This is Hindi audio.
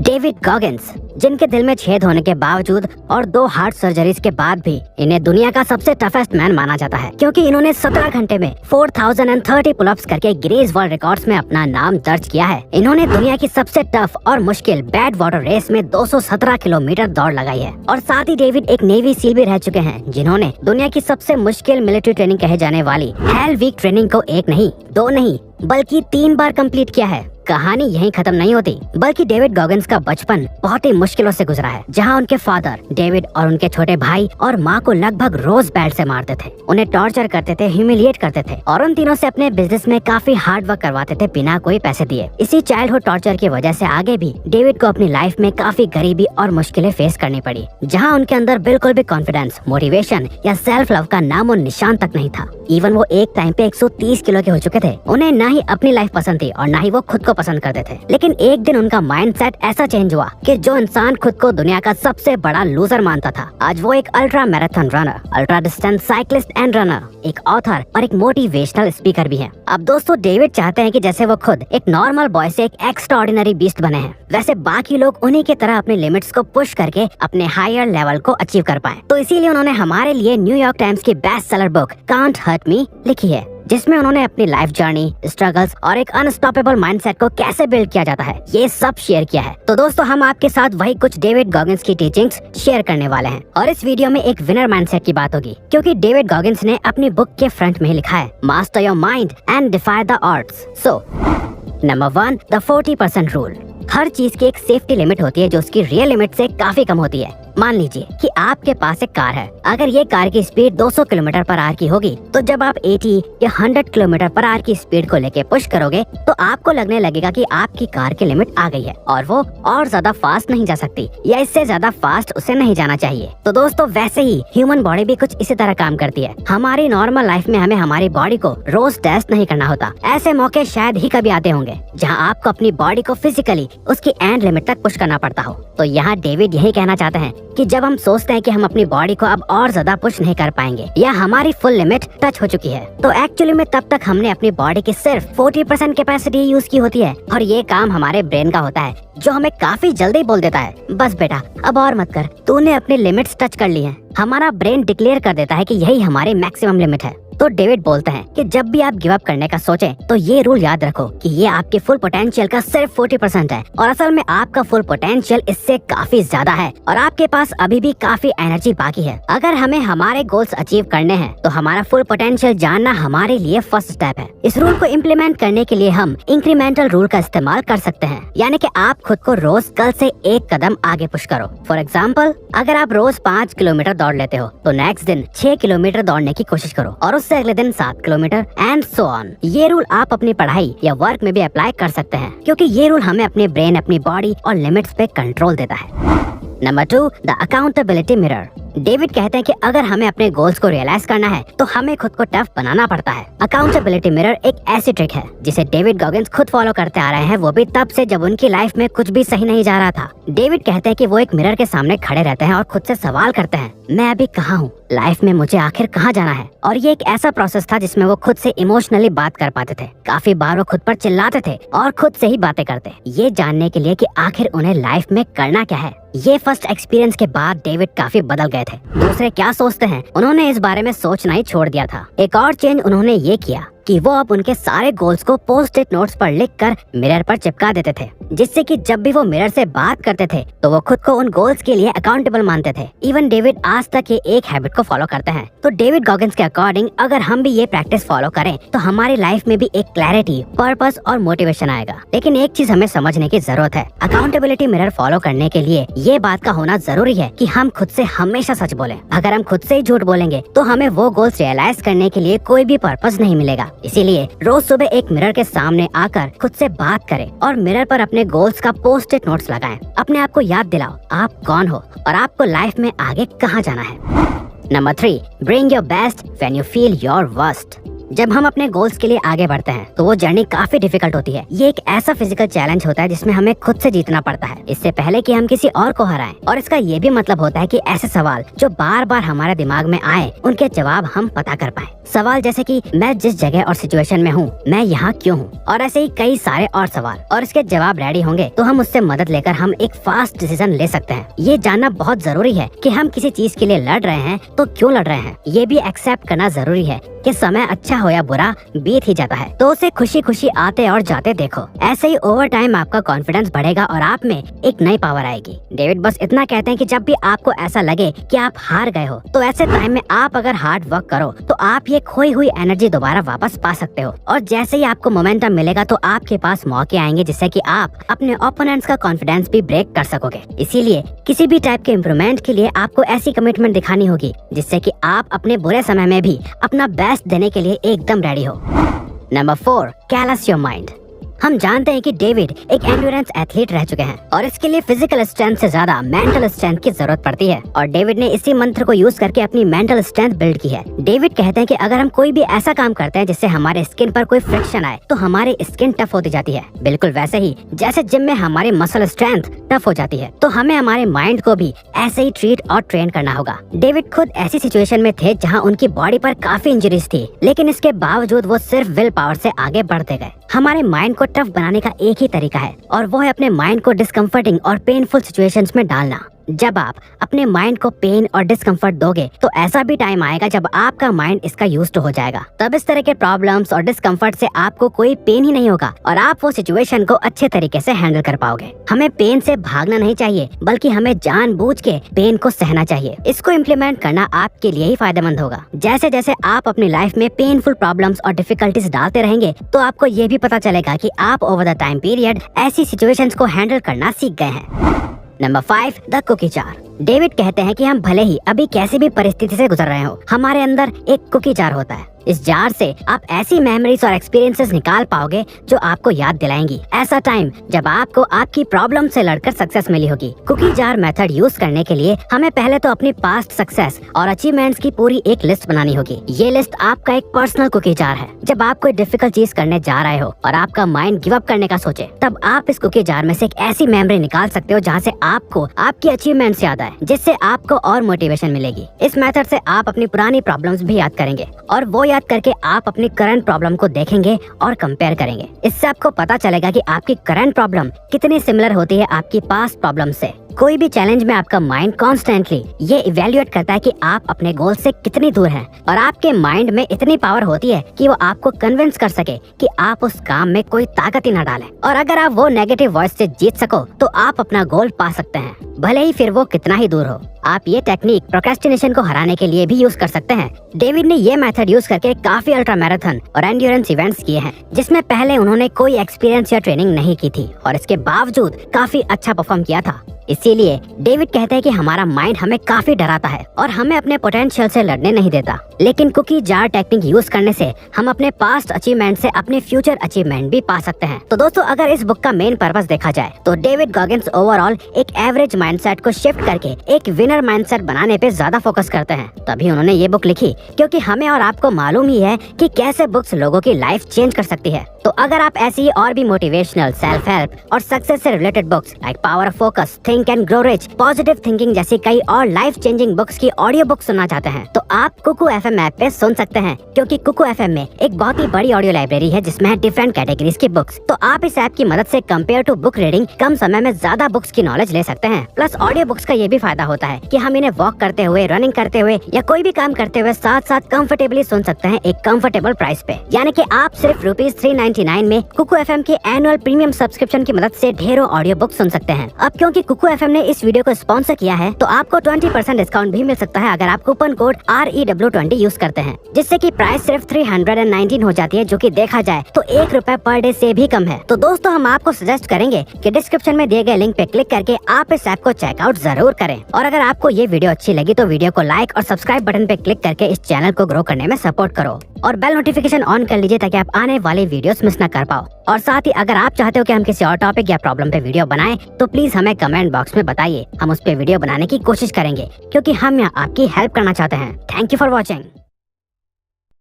डेविड गॉगिंस, जिनके दिल में छेद होने के बावजूद और 2 हार्ट सर्जरीज के बाद भी इन्हें दुनिया का सबसे टफेस्ट मैन माना जाता है, क्योंकि इन्होंने 17 घंटे में 4030 पुलअप्स करके गिनीज वर्ल्ड रिकॉर्ड्स में अपना नाम दर्ज किया है। इन्होंने दुनिया की सबसे टफ और मुश्किल बैड वाटर रेस में 217 किलोमीटर दौड़ लगाई है। और साथ ही डेविड एक नेवी सील भी रह चुके हैं, जिन्होंने दुनिया की सबसे मुश्किल मिलिट्री ट्रेनिंग कहे जाने वाली हेल वीक ट्रेनिंग को 1 नहीं 2 नहीं बल्कि 3 बार कंप्लीट किया है। कहानी यहीं खत्म नहीं होती, बल्कि डेविड गॉगिंस का बचपन बहुत ही मुश्किलों से गुजरा है, जहां उनके फादर डेविड और उनके छोटे भाई और माँ को लगभग रोज बेल्ट से मारते थे, उन्हें टॉर्चर करते थे, ह्यूमिलिएट करते थे और उन तीनों से अपने बिजनेस में काफी हार्ड वर्क करवाते थे बिना कोई पैसे दिए। इसी चाइल्डहुड टॉर्चर की वजह से आगे भी डेविड को अपनी लाइफ में काफी गरीबी और मुश्किलें फेस करनी पड़ी, जहाँ उनके अंदर बिल्कुल भी कॉन्फिडेंस, मोटिवेशन या सेल्फ लव का नामो निशान तक नहीं था। इवन वो एक टाइम पे 130 किलो के हो चुके थे। उन्हें ना ही अपनी लाइफ पसंद थी और ना ही वो खुद को पसंद करते थे। लेकिन एक दिन उनका माइंडसेट ऐसा चेंज हुआ कि जो इंसान खुद को दुनिया का सबसे बड़ा लूजर मानता था, आज वो एक ultra marathon runner, ultra distance cyclist and runner, एक ऑथर और एक मोटिवेशनल स्पीकर भी है। अब दोस्तों, डेविड चाहते हैं कि जैसे वो खुद एक नॉर्मल बॉय से एक एक्स्ट्राऑर्डिनरी बीस्ट बने हैं, वैसे बाकी लोग उन्हीं की तरह अपने लिमिट्स को पुश करके अपने हायर लेवल को अचीव कर पाए। तो इसीलिए उन्होंने हमारे लिए न्यूयॉर्क टाइम्स की best seller book can't hurt me लिखी है, जिसमें उन्होंने अपनी लाइफ जर्नी, स्ट्रगल्स और एक अनस्टॉपेबल माइंडसेट को कैसे बिल्ड किया जाता है, ये सब शेयर किया है। तो दोस्तों, हम आपके साथ वही कुछ डेविड गॉगिंस की टीचिंग्स शेयर करने वाले हैं और इस वीडियो में एक विनर माइंडसेट की बात होगी, क्योंकि डेविड गॉगिंस ने अपनी बुक के फ्रंट में ही लिखा है, master your mind and defy the odds. So number 1, the 40% rule. हर चीज की एक सेफ्टी लिमिट होती है जो उसकी रियल लिमिट से काफी कम होती है। मान लीजिए कि आपके पास एक कार है, अगर ये कार की स्पीड 200 किलोमीटर पर आवर की होगी, तो जब आप 80 या 100 किलोमीटर पर आवर की स्पीड को लेके पुश करोगे तो आपको लगने लगेगा कि आपकी कार की लिमिट आ गई है और वो और ज्यादा फास्ट नहीं जा सकती या इससे ज्यादा फास्ट उसे नहीं जाना चाहिए। तो दोस्तों, वैसे ही ह्यूमन बॉडी भी कुछ इसी तरह काम करती है। हमारी नॉर्मल लाइफ में हमें हमारी बॉडी को रोज टेस्ट नहीं करना होता। ऐसे मौके शायद ही कभी आते होंगे जहाँ आपको अपनी बॉडी को फिजिकली उसकी एंड लिमिट तक पुश करना पड़ता हो। तो यहाँ डेविड यही कहना चाहते हैं कि जब हम सोचते हैं कि हम अपनी बॉडी को अब और ज्यादा पुश नहीं कर पाएंगे या हमारी फुल लिमिट टच हो चुकी है, तो एक्चुअली में तब तक हमने अपनी बॉडी की सिर्फ 40% कैपेसिटी यूज की होती है और ये काम हमारे ब्रेन का होता है, जो हमें काफी जल्दी बोल देता है, बस बेटा अब और मत कर, तूने अपनी लिमिट्स टच कर ली हैं। हमारा ब्रेन डिक्लेयर कर देता है कि यही हमारी मैक्सिमम लिमिट है। तो डेविड बोलते हैं कि जब भी आप गिव अप करने का सोचें तो ये रूल याद रखो कि ये आपके फुल पोटेंशियल का सिर्फ 40% है और असल में आपका फुल पोटेंशियल इससे काफी ज्यादा है और आपके पास अभी भी काफी एनर्जी बाकी है। अगर हमें हमारे गोल्स अचीव करने हैं तो हमारा फुल पोटेंशियल जानना हमारे लिए फर्स्ट स्टेप है। इस रूल को इम्प्लीमेंट करने के लिए हम इंक्रीमेंटल रूल का इस्तेमाल कर सकते हैं, यानी कि आप खुद को रोज कल से 1 कदम आगे पुश करो। फॉर एग्जाम्पल, अगर आप रोज 5 किलोमीटर दौड़ लेते हो तो नेक्स्ट दिन 6 किलोमीटर दौड़ने की कोशिश करो और उससे अगले दिन 7 किलोमीटर एंड सो ऑन। ये रूल आप अपनी पढ़ाई या वर्क में भी अप्लाई कर सकते हैं, क्योंकि ये रूल हमें अपने ब्रेन, अपनी बॉडी और लिमिट्स पे कंट्रोल देता है। Number 2, the accountability mirror. David कहते हैं कि अगर हमें अपने गोल्स को रियलाइज करना है तो हमें खुद को टफ बनाना पड़ता है। अकाउंटेबिलिटी मिरर एक ऐसी ट्रिक है जिसे डेविड गॉगिंस खुद फॉलो करते आ रहे हैं, वो भी तब से जब उनकी लाइफ में कुछ भी सही नहीं जा रहा था। डेविड कहते हैं कि वो एक मिरर के सामने खड़े रहते हैं और खुद से सवाल करते हैं, मैं अभी कहाँ हूँ, लाइफ में मुझे आखिर कहाँ जाना है। और ये एक ऐसा प्रोसेस था जिसमें वो खुद से इमोशनली बात कर पाते थे। काफी बार वो खुद पर चिल्लाते थे और खुद से ही बातें करते, ये जानने के लिए कि आखिर उन्हें लाइफ में करना क्या है। ये फर्स्ट एक्सपीरियंस के बाद डेविड काफी बदल गए थे। दूसरे क्या सोचते हैं, उन्होंने इस बारे में सोचना ही छोड़ दिया था। एक और चेंज उन्होंने ये किया कि वो अब उनके सारे गोल्स को पोस्ट इट नोट्स पर लिखकर मिरर पर चिपका देते थे, जिससे कि जब भी वो मिरर से बात करते थे तो वो खुद को उन गोल्स के लिए अकाउंटेबल मानते थे। इवन डेविड आज तक ये एक हैबिट को फॉलो करते हैं। तो डेविड गॉगिंस के अकॉर्डिंग अगर हम भी ये प्रैक्टिस फॉलो करें तो हमारी लाइफ में भी एक क्लैरिटी, पर्पस और मोटिवेशन आएगा। लेकिन एक चीज हमें समझने की जरूरत है, अकाउंटेबिलिटी मिरर फॉलो करने के लिए ये बात का होना जरूरी है कि हम खुद से हमेशा सच बोलें। अगर हम खुद से ही झूठ बोलेंगे तो हमें वो गोल्स रियलाइज करने के लिए कोई भी पर्पस नहीं मिलेगा। इसीलिए रोज सुबह एक मिरर के सामने आकर खुद से बात करें और मिरर पर अपने गोल्स का पोस्ट इट नोट्स लगाएं। अपने आप को याद दिलाओ आप कौन हो और आपको लाइफ में आगे कहाँ जाना है। Number 3, bring your best when you feel your worst. जब हम अपने गोल्स के लिए आगे बढ़ते हैं तो वो जर्नी काफी डिफिकल्ट होती है। ये एक ऐसा फिजिकल चैलेंज होता है जिसमें हमें खुद से जीतना पड़ता है इससे पहले कि हम किसी और को हराएं। और इसका ये भी मतलब होता है कि ऐसे सवाल जो बार बार हमारे दिमाग में आए उनके जवाब हम पता कर पाए। सवाल जैसे कि मैं जिस जगह और सिचुएशन में हूँ मैं यहाँ क्यों हूँ, और ऐसे ही कई सारे और सवाल। और इसके जवाब रेडी होंगे तो हम उससे मदद लेकर हम एक फास्ट डिसीजन ले सकते हैं। ये जानना बहुत जरूरी है कि हम किसी चीज के लिए लड़ रहे हैं तो क्यों लड़ रहे हैं। ये भी एक्सेप्ट करना जरूरी है कि समय अच्छा हो या बुरा बीत ही जाता है, तो उसे खुशी खुशी आते और जाते देखो। ऐसे ही ओवर टाइम आपका कॉन्फिडेंस बढ़ेगा और आप में एक नई पावर आएगी। डेविड बस इतना कहते हैं कि जब भी आपको ऐसा लगे कि आप हार गए हो तो ऐसे टाइम में आप अगर हार्ड वर्क करो तो आप ये खोई हुई एनर्जी दोबारा वापस पा सकते हो। और जैसे ही आपको मोमेंटम मिलेगा तो आपके पास मौके आएंगे जिससे कि आप अपने ओपोनेंट्स का कॉन्फिडेंस भी ब्रेक कर सकोगे। इसीलिए किसी भी टाइप के इम्प्रूवमेंट के लिए आपको ऐसी कमिटमेंट दिखानी होगी जिससे कि आप अपने बुरे समय में भी अपना बेस्ट देने के लिए एकदम रेडी हो। Number 4, callus your mind. हम जानते हैं कि डेविड एक एंड्योरेंस एथलीट रह चुके हैं और इसके लिए फिजिकल स्ट्रेंथ से ज्यादा मेंटल स्ट्रेंथ की जरूरत पड़ती है, और डेविड ने इसी मंत्र को यूज करके अपनी मेंटल स्ट्रेंथ बिल्ड की है। डेविड कहते हैं कि अगर हम कोई भी ऐसा काम करते हैं जिससे हमारे स्किन पर कोई फ्रिक्शन आए तो हमारी स्किन टफ होती जाती है। बिल्कुल वैसे ही जैसे जिम में हमारी मसल स्ट्रेंथ टफ हो जाती है तो हमें हमारे माइंड को भी ऐसे ही ट्रीट और ट्रेन करना होगा। डेविड खुद ऐसी सिचुएशन में थे जहाँ उनकी बॉडी पर काफी इंजरीज थी, लेकिन इसके बावजूद वो सिर्फ विल पावर से आगे बढ़ते गए। हमारे माइंड को टफ बनाने का एक ही तरीका है और वो है अपने माइंड को डिस्कम्फर्टिंग और पेनफुल सिचुएशंस में डालना। जब आप अपने माइंड को पेन और डिस्कम्फर्ट दोगे तो ऐसा भी टाइम आएगा जब आपका माइंड इसका यूज्ड हो जाएगा। तब इस तरह के प्रॉब्लम्स और डिस्कम्फर्ट से आपको कोई पेन ही नहीं होगा और आप वो सिचुएशन को अच्छे तरीके से हैंडल कर पाओगे। हमें पेन से भागना नहीं चाहिए बल्कि हमें जानबूझ के पेन को सहना चाहिए। इसको इम्प्लीमेंट करना आपके लिए ही फायदेमंद होगा। जैसे जैसे आप अपनी लाइफ में पेनफुल प्रॉब्लम्स और डिफिकल्टीज डालते रहेंगे तो आपको ये भी पता चलेगा कि आप ओवर द टाइम पीरियड ऐसी सिचुएशंस को हैंडल करना सीख गए हैं। Number 5, the cookie jar. David कहते हैं कि हम भले ही अभी कैसी भी परिस्थिति से गुजर रहे हो, हमारे अंदर एक कुकी जार होता है। इस जार से आप ऐसी मेमोरीज और एक्सपीरियंसेस निकाल पाओगे जो आपको याद दिलाएंगी ऐसा टाइम जब आपको आपकी प्रॉब्लम से लड़कर सक्सेस मिली होगी। कुकी जार मेथड यूज करने के लिए हमें पहले तो अपनी पास्ट सक्सेस और अचीवमेंट्स की पूरी एक लिस्ट बनानी होगी। ये लिस्ट आपका एक पर्सनल कुकी जार है। जब आप कोई डिफिकल्ट चीज करने जा रहे हो और आपका माइंड गिव अप करने का सोचे तब आप इस कुकी जार में से एक ऐसी मेमोरी निकाल सकते हो जहाँ से आपको आपकी अचीवमेंट्स याद आए, जिससे आपको और मोटिवेशन मिलेगी। इस मेथड से आप अपनी पुरानी प्रॉब्लम्स भी याद करेंगे और वो याद करके आप अपनी करंट प्रॉब्लम को देखेंगे और कंपेयर करेंगे। इससे आपको पता चलेगा कि आपकी करंट प्रॉब्लम कितनी सिमिलर होती है आपकी पास्ट प्रॉब्लम से। कोई भी चैलेंज में आपका माइंड कॉन्स्टेंटली ये इवेल्युएट करता है कि आप अपने गोल से कितनी दूर हैं, और आपके माइंड में इतनी पावर होती है कि वो आपको कन्विंस कर सके कि आप उस काम में कोई ताकत ही न डालें। और अगर आप वो नेगेटिव वॉइस से जीत सको तो आप अपना गोल पा सकते हैं, भले ही फिर वो कितना ही दूर हो। आप ये टेक्निक प्रोक्रेस्टिनेशन को हराने के लिए भी यूज कर सकते हैं। डेविड ने ये मेथड यूज करके काफी अल्ट्रा मैराथन और एंड्योरेंस इवेंट्स किए हैं जिसमें पहले उन्होंने कोई एक्सपीरियंस या ट्रेनिंग नहीं की थी और इसके बावजूद काफी अच्छा परफॉर्म किया था। इसीलिए डेविड कहते हैं कि हमारा माइंड हमें काफी डराता है और हमें अपने पोटेंशियल से लड़ने नहीं देता, लेकिन कुकी जार टेक्निक यूज करने से हम अपने पास्ट अचीवमेंट से अपने फ्यूचर अचीवमेंट भी पा सकते हैं। तो दोस्तों, अगर इस बुक का मेन पर्पस देखा जाए तो डेविड गॉगिंस ओवरऑल एक एवरेज माइंडसेट को शिफ्ट करके एक विनर माइंडसेट बनाने पे ज्यादा फोकस करते हैं। तभी उन्होंने ये बुक लिखी, क्योंकि हमें और आपको मालूम ही है कि कैसे बुक्स लोगों की लाइफ चेंज कर सकती है। तो अगर आप ऐसी और भी मोटिवेशनल, सेल्फ हेल्प और सक्सेस से related books like power of focus, think and grow rich, positive thinking जैसी कई और लाइफ चेंजिंग बुक्स की ऑडियो बुक सुनना चाहते हैं तो आप कुकू FM ऐप पे सुन सकते हैं, क्योंकि कुकू FM में एक बहुत ही बड़ी ऑडियो लाइब्रेरी है जिसमें है डिफरेंट कैटेगरीज की बुक्स। तो आप इस ऐप की मदद से कंपेयर टू बुक रीडिंग कम समय में ज्यादा बुक्स की नॉलेज ले सकते हैं। प्लस ऑडियो बुक्स का ये भी फायदा होता है कि हम इन्हें वॉक करते हुए, रनिंग करते हुए या कोई भी काम करते हुए साथ साथ कंफर्टेबली सुन सकते हैं एक कंफर्टेबल प्राइस पे। यानी कि आप सिर्फ ₹399 में कुकू FM के एनुअल प्रीमियम सब्सक्रिप्शन की मदद से ढेरों ऑडियो बुक सुन सकते हैं। अब क्योंकि कुकू FM ने इस वीडियो को स्पॉन्सर किया है तो आपको 20% डिस्काउंट भी मिल सकता है अगर आप कूपन कोड REW20 यूज करते हैं, जिससे कि प्राइस सिर्फ 319 हो जाती है, जो कि देखा जाए तो ₹1 पर डे से भी कम है। तो दोस्तों, हम आपको सजेस्ट करेंगे कि डिस्क्रिप्शन में दिए गए लिंक पे क्लिक करके आप इस ऐप को चेकआउट जरूर करें। और अगर आपको ये वीडियो अच्छी लगी तो वीडियो को लाइक और सब्सक्राइब बटन पे क्लिक करके इस चैनल को ग्रो करने में सपोर्ट करो और बेल नोटिफिकेशन ऑन कर लीजिए ताकि आप आने वाले वीडियोस मिस न कर पाओ। और साथ ही अगर आप चाहते हो कि हम किसी और टॉपिक या प्रॉब्लम पे वीडियो बनाएं तो प्लीज हमें कमेंट बॉक्स में बताइए, हम उस पे वीडियो बनाने की कोशिश करेंगे, क्योंकि हम यहाँ आपकी हेल्प करना चाहते हैं। Thank you for watching.